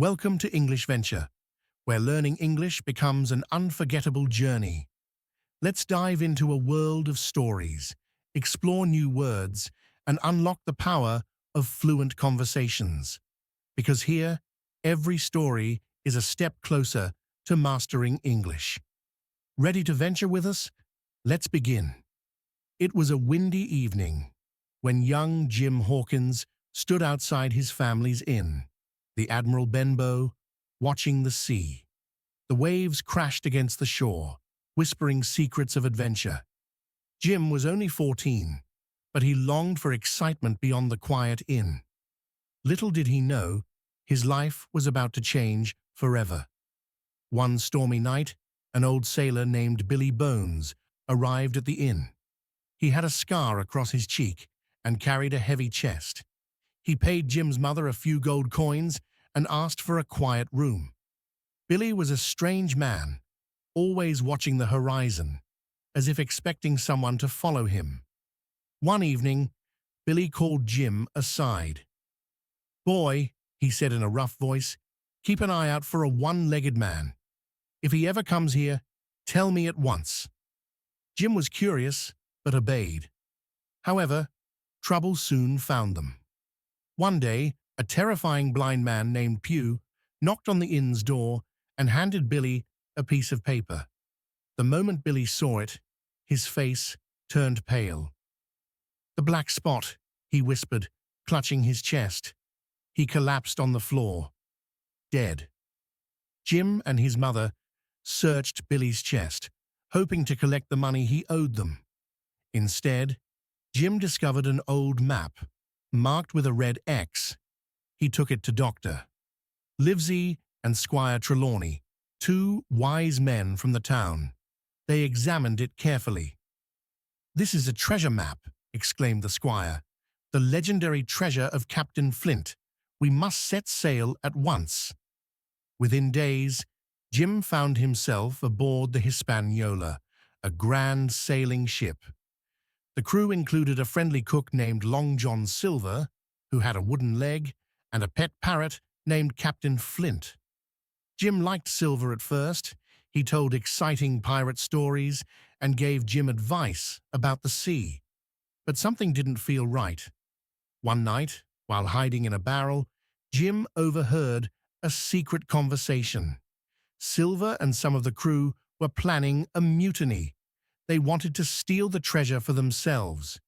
Welcome to English Venture, where learning English becomes an unforgettable journey. Let's dive into a world of stories, explore new words, and unlock the power of fluent conversations. Because here, every story is a step closer to mastering English. Ready to venture with us? Let's begin. It was a windy evening when young Jim Hawkins stood outside his family's inn, the Admiral Benbow, watching the sea. The waves crashed against the shore, whispering secrets of adventure. Jim was only 14, but he longed for excitement beyond the quiet inn. Little did he know, his life was about to change forever. One stormy night, an old sailor named Billy Bones arrived at the inn. He had a scar across his cheek and carried a heavy chest. He paid Jim's mother a few gold coins and asked for a quiet room. Billy was a strange man, always watching the horizon, as if expecting someone to follow him. One evening, Billy called Jim aside. "Boy," he said in a rough voice, "keep an eye out for a one-legged man. If he ever comes here, tell me at once." Jim was curious, but obeyed. However, trouble soon found them. One day, a terrifying blind man named Pew knocked on the inn's door and handed Billy a piece of paper. The moment Billy saw it, his face turned pale. "The black spot," he whispered, clutching his chest. He collapsed on the floor, dead. Jim and his mother searched Billy's chest, hoping to collect the money he owed them. Instead, Jim discovered an old map, marked with a red X. He took it to Dr. Livesey and Squire Trelawney, two wise men from the town. They examined it carefully. "This is a treasure map," exclaimed the squire. "The legendary treasure of Captain Flint. We must set sail at once." Within days, Jim found himself aboard the Hispaniola, a grand sailing ship. The crew included a friendly cook named Long John Silver, who had a wooden leg, and a pet parrot named Captain Flint. Jim liked Silver at first. He told exciting pirate stories and gave Jim advice about the sea. But something didn't feel right. One night, while hiding in a barrel, Jim overheard a secret conversation. Silver and some of the crew were planning a mutiny. They wanted to steal the treasure for themselves.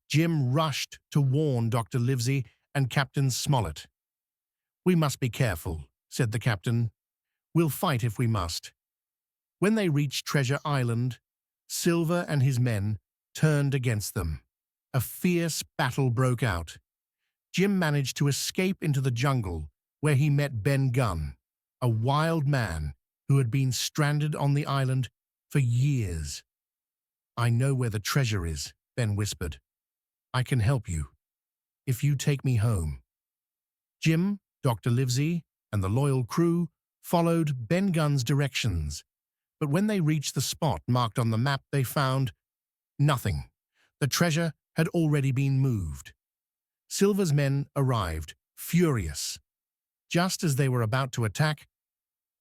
Jim rushed to warn Dr. Livesey and Captain Smollett. "We must be careful," said the captain. "We'll fight if we must." When they reached Treasure Island, Silver and his men turned against them. A fierce battle broke out. Jim managed to escape into the jungle, where he met Ben Gunn, a wild man who had been stranded on the island for years. "I know where the treasure is," Ben whispered. "I can help you, if you take me home." Jim, Dr. Livesey, and the loyal crew followed Ben Gunn's directions. But when they reached the spot marked on the map, they found nothing. The treasure had already been moved. Silver's men arrived, furious. Just as they were about to attack,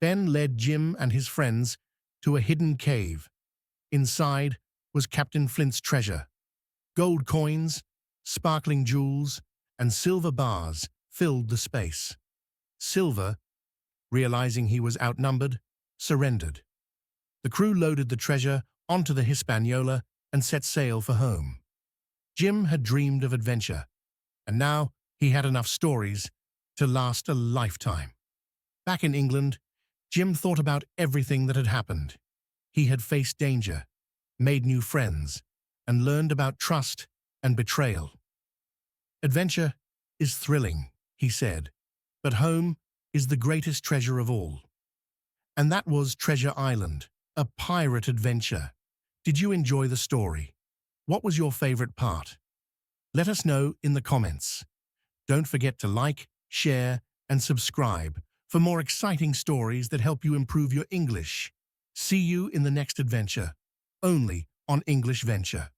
Ben led Jim and his friends to a hidden cave. Inside was Captain Flint's treasure. Gold coins, sparkling jewels, and silver bars filled the space. Silver, realizing he was outnumbered, surrendered. The crew loaded the treasure onto the Hispaniola and set sail for home. Jim had dreamed of adventure, and now he had enough stories to last a lifetime. Back in England, Jim thought about everything that had happened. He had faced danger, made new friends, and learned about trust and betrayal. "Adventure is thrilling," he said, "but home is the greatest treasure of all." And that was Treasure Island, a pirate adventure. Did you enjoy the story? What was your favorite part? Let us know in the comments. Don't forget to like, share, and subscribe for more exciting stories that help you improve your English. See you in the next adventure, only on English Venture.